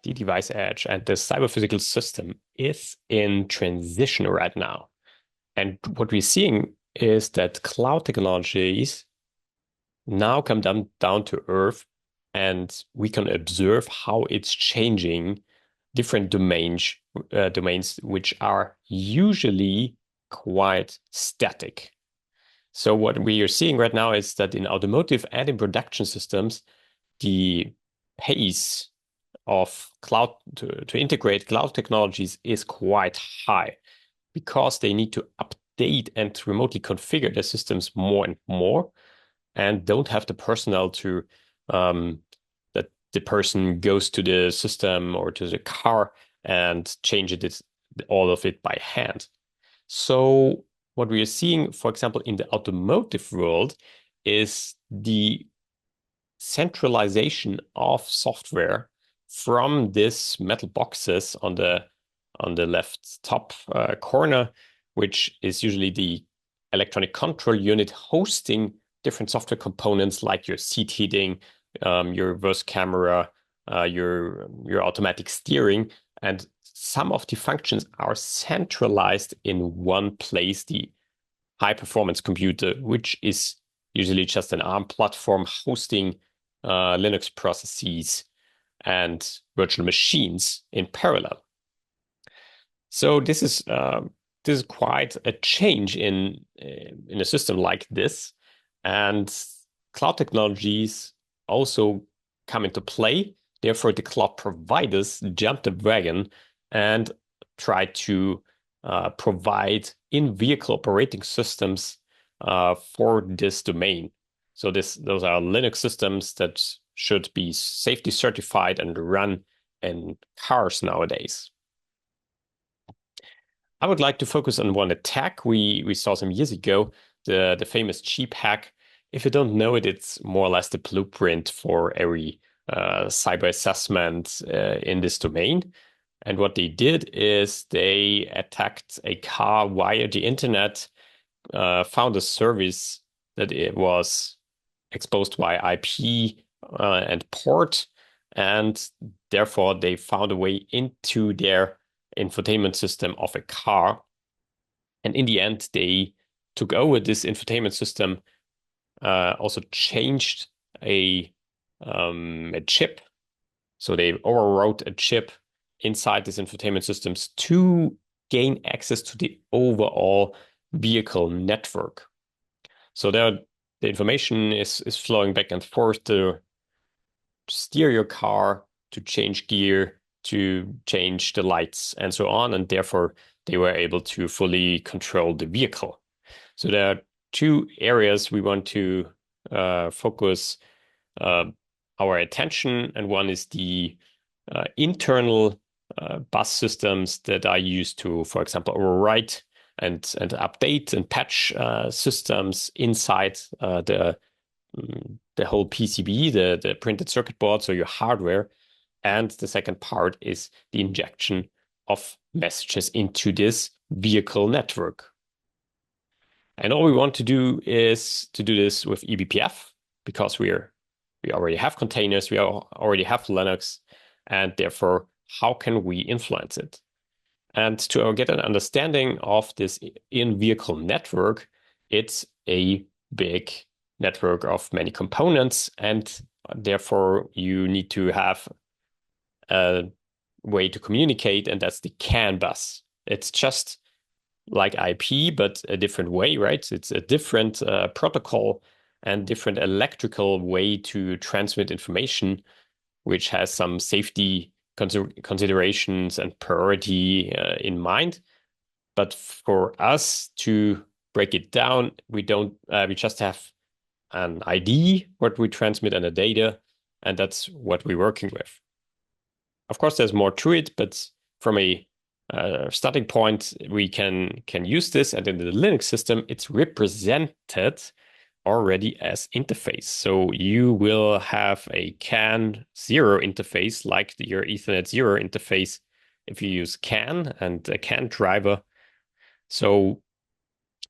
the device edge, and the cyber-physical system is in transition right now. And what we're seeing is that cloud technologies now come down to earth, and we can observe how it's changing different domains which are usually quite static. So what we are seeing right now is that in automotive and in production systems, the pace of cloud to integrate cloud technologies is quite high because they need to update and remotely configure their systems more and more, and don't have the personnel to that the person goes to the system or to the car and change all of it by hand. So what we are seeing, for example, in the automotive world is the centralization of software from these metal boxes on the left top corner, which is usually the electronic control unit hosting different software components like your seat heating, your reverse camera, your automatic steering, and some of the functions are centralized in one place, the high performance computer, which is usually just an ARM platform hosting Linux processes and virtual machines in parallel. So this is quite a change in a system like this, and cloud technologies also come into play. Therefore, the cloud providers jump the wagon and try to provide in-vehicle operating systems for this domain. So those are Linux systems that should be safety certified and run in cars nowadays. I would like to focus on one attack we saw some years ago, the famous cheap hack. If you don't know it, it's more or less the blueprint for every cyber assessment in this domain. And what they did is they attacked a car via the internet, found a service that it was exposed via IP and port, and therefore they found a way into their infotainment system of a car. And in the end, they took over this infotainment system, also changed a chip. So they overwrote a chip inside this infotainment systems to gain access to the overall vehicle network. So the information is flowing back and forth to steer your car, to change gear, to change the lights, and so on. And therefore, they were able to fully control the vehicle. So there are two areas we want to focus our attention, and one is the internal bus systems that are used to, for example, overwrite and update and patch systems inside the whole PCB, the printed circuit board, so your hardware. And the second part is the injection of messages into this vehicle network. And all we want to do is to do this with eBPF, because we already have containers, we already have Linux, and therefore, how can we influence it? And to get an understanding of this in-vehicle network, it's a big network of many components, and therefore you need to have a way to communicate, and that's the CAN bus. It's just like IP, but a different way, right? It's a different protocol and different electrical way to transmit information, which has some safety considerations and priority in mind. But for us to break it down, we just have an ID, what we transmit, and a data, and that's what we're working with. Of course, there's more to it, but from a starting point, we can use this, and in the Linux system, it's represented already as interface. So you will have a CAN 0 interface, like your Ethernet 0 interface, if you use CAN and a CAN driver. So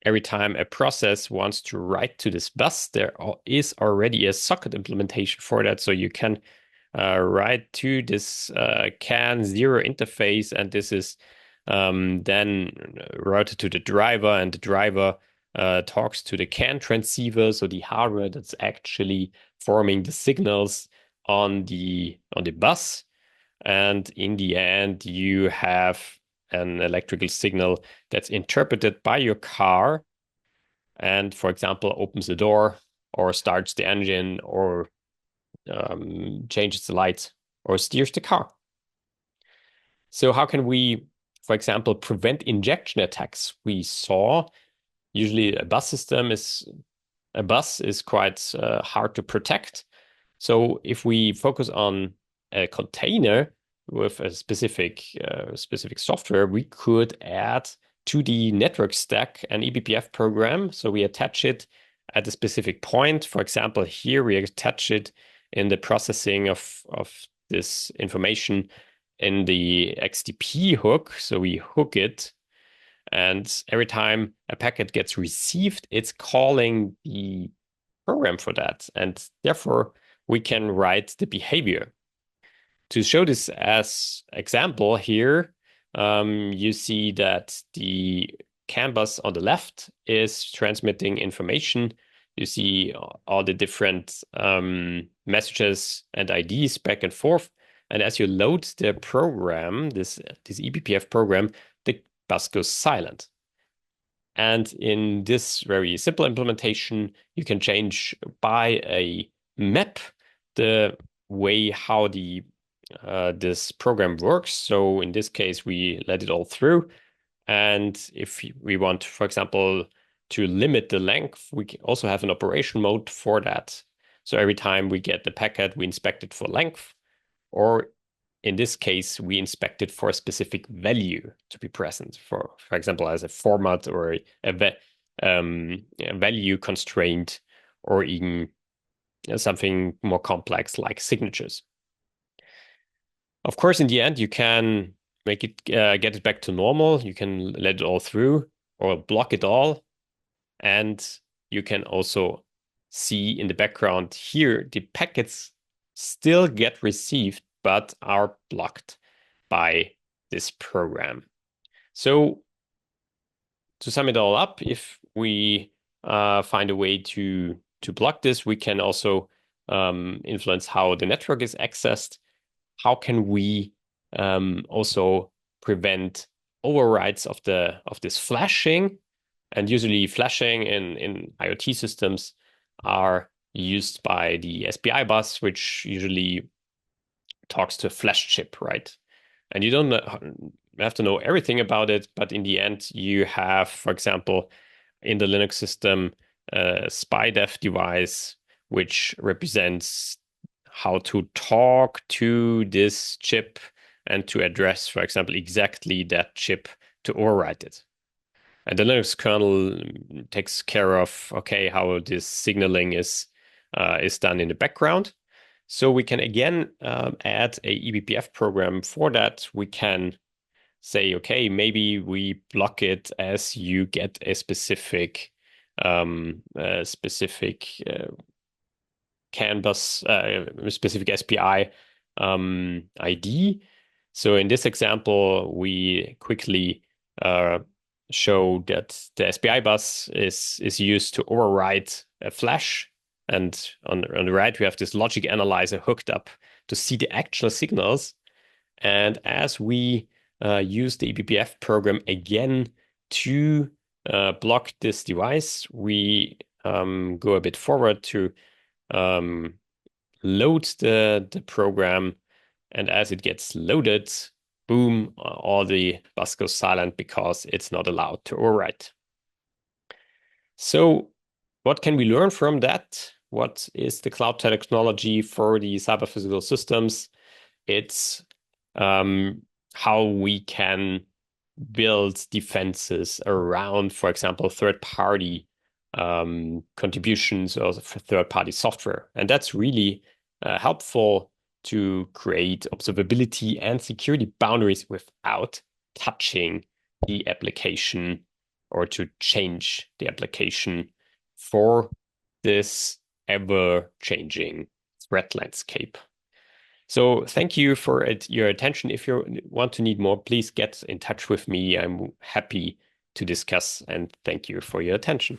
every time a process wants to write to this bus, there is already a socket implementation for that. So you can right to this CAN 0 interface, and this is then routed to the driver, and the driver talks to the CAN transceiver, so the hardware that's actually forming the signals on the bus. And in the end, you have an electrical signal that's interpreted by your car and, for example, opens the door or starts the engine or changes the lights or steers the car. So how can we, for example, prevent injection attacks? We saw usually a bus is quite hard to protect. So if we focus on a container with a specific software, we could add to the network stack an eBPF program. So we attach it at a specific point. For example, here we attach it in the processing of this information in the XDP hook. So we hook it, and every time a packet gets received, it's calling the program for that. And therefore, we can write the behavior. To show this as example here, you see that the CAN bus on the left is transmitting information. You see all the different messages and IDs back and forth. And as you load the program, this eBPF program, the bus goes silent. And in this very simple implementation, you can change by a map the way how the this program works. So in this case, we let it all through. And if we want, for example, to limit the length, we also have an operation mode for that. So every time we get the packet, we inspect it for length, or in this case, we inspect it for a specific value to be present, for example, as a format or a value constraint, or even something more complex like signatures. Of course, in the end, you can make it get it back to normal. You can let it all through or block it all. And you can also see in the background here, the packets still get received, but are blocked by this program. So to sum it all up, if we find a way to block this, we can also influence how the network is accessed. How can we also prevent overrides of this flashing? And usually flashing in IoT systems are used by the SPI bus, which usually talks to a flash chip, right? And you don't have to know everything about it, but in the end, you have, for example, in the Linux system, a SPI-def device, which represents how to talk to this chip and to address, for example, exactly that chip to override it. And the Linux kernel takes care of, okay, how this signaling is done in the background. So we can again add a eBPF program for that. We can say, okay, maybe we block it as you get a specific CAN bus, specific SPI ID. So in this example, we quickly show that the SPI bus is used to override a flash. And on the right, we have this logic analyzer hooked up to see the actual signals. And as we use the eBPF program again to block this device, we go a bit forward to load the program. And as it gets loaded, boom, all the bus goes silent because it's not allowed to overwrite. So what can we learn from that? What is the cloud technology for the cyber physical systems? It's how we can build defenses around, for example, third-party contributions or third-party software. And that's really helpful to create observability and security boundaries without touching the application or to change the application for this ever-changing threat landscape. So thank you for your attention. If you want to need more, please get in touch with me. I'm happy to discuss, and thank you for your attention.